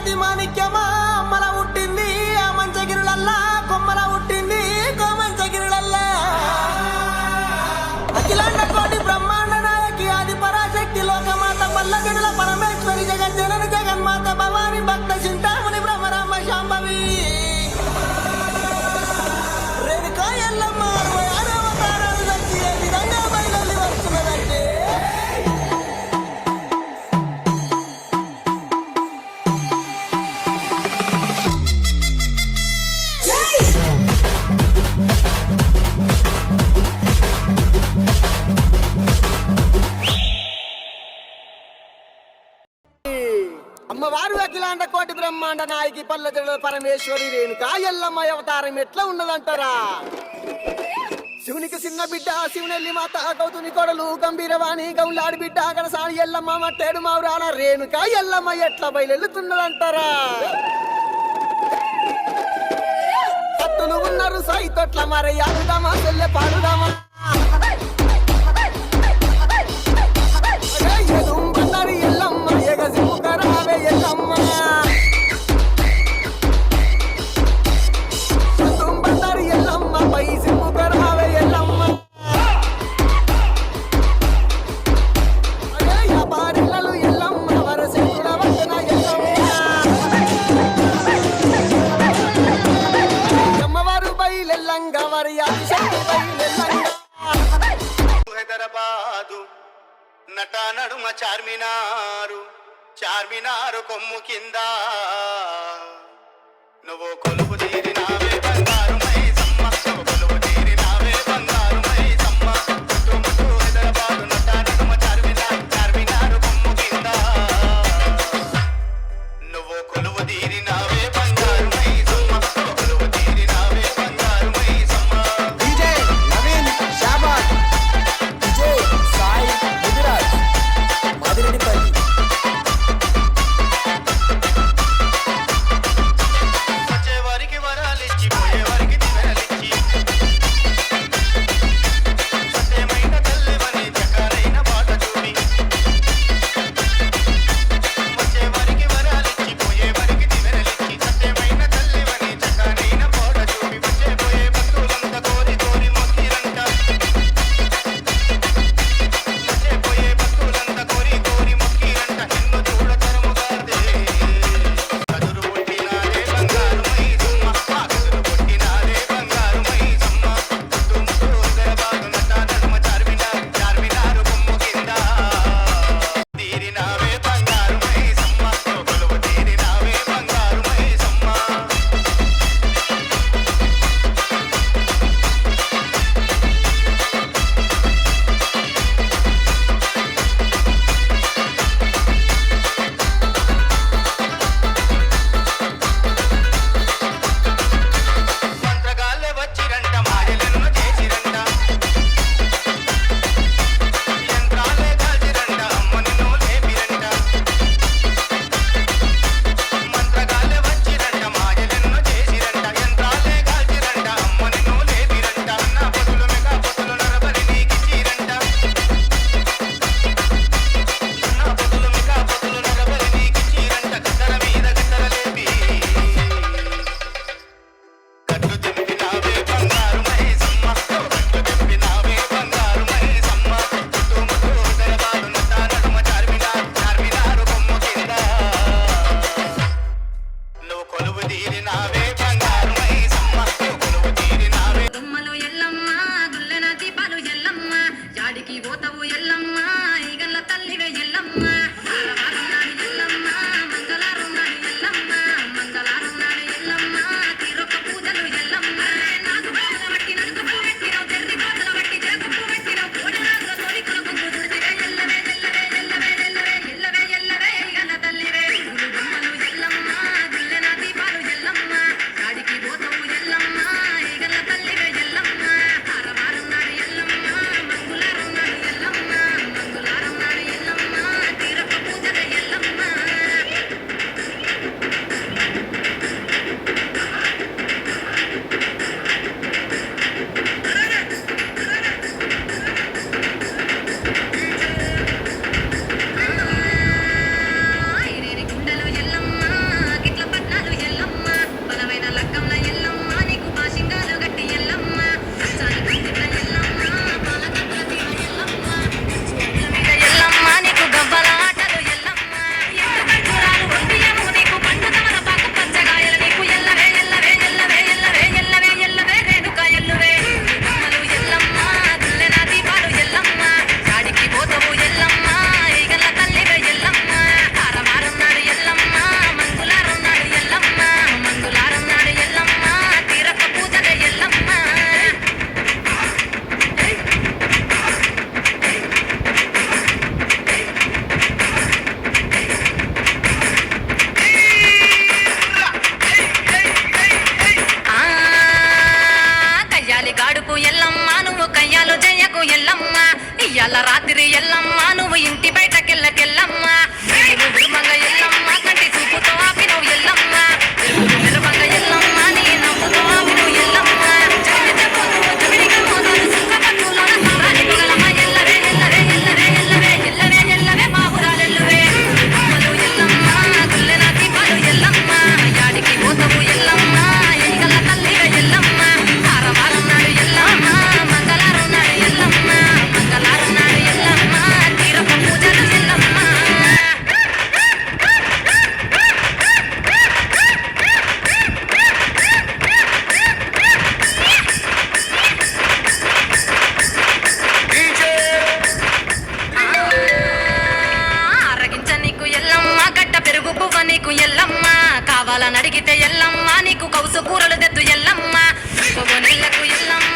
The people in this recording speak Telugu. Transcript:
జాతి మాణిక్యమా అమ్మల పుట్టింది ఆ మంచగిరులల్లా కొమ్మల పుట్టింది కోమంచగిరులల్లా అఖిలాండ కోటి బ్రహ్మాండ నాయకి ఆది పరాశక్తి లోకమాత పల్లగిడుల పరమేశ్వరి జగజ్జనని జగన్మాత భవాని భక్త చింతామణి బ్రహ్మరామ శాంభవి రేణుకా ఎల్లమ్మ 66 అవతారాలు వచ్చి ఏ విధంగా బయలుదేరి వస్తున్నదంటే అమ్మవారు అఖిలాండ కోటి బ్రహ్మాండ నాయకి పల్లెటూరు పరమేశ్వరి రేణుకా ఎల్లమ్మ అవతారం ఎట్లా ఉన్నదంటారా? శివునికి చిన్న బిడ్డ శివునెల్లి మాత కౌతుని కొడలు గంభీరవాణి గౌలాడి బిడ్డ గడసాని ఎల్లమ్మ మట్టేడు మావురాల రేణుకా ఎల్లమ్మ ఎట్లా బయలుతున్నదంటారా? కత్తులు ఉన్నారు సైతొట్ల మరి ఆడుదామా చెల్లె పాడుదామా ఎల్లమ్మ ఎగసిముకరావే ఎల్లమ్మ తుంబందరి ఎల్లమ్మ పై సిముకరావే ఎల్లమ్మ వ్యాపారిల్లలు ఎల్లమ్మ వరసిముల వదన ఎల్లమ్మ అమ్మవారు బయలెల్లంగ వరి ఆదిశక్తి బయలెల్లంగ హైదరాబాదు నట నడుమ చార్మినారు కొమ్ము కింద నువ్వు కొలువు తీరినావే బంగారు మైసమ్మ నువ్వు కొలువు తీరినావే బంగారు మైసమ్మ చుట్టుముట్టు హైదరాబాదు నట నడుమ చార్మినారు కొమ్ము కింద నువ్వు కొలువు తీరినావే బంగారు మైసమ్మ నువ్వు కొలువు తీరినావే బంగారు మైసమ్మ. డీజే నవీన్ షాబాద్ డీజే సాయి గుజరాత్ మాదిరెడ్డిపల్లి వచ్చే వారికి వరాలిచ్చి పోయే వారికి నీకు ఎల్లమ్మ కావాలని అడిగితే ఎల్లమ్మ నీకు కౌసు కూరలు తెత్తు ఎల్లమ్మ నెల్లకు ఎల్లమ్మ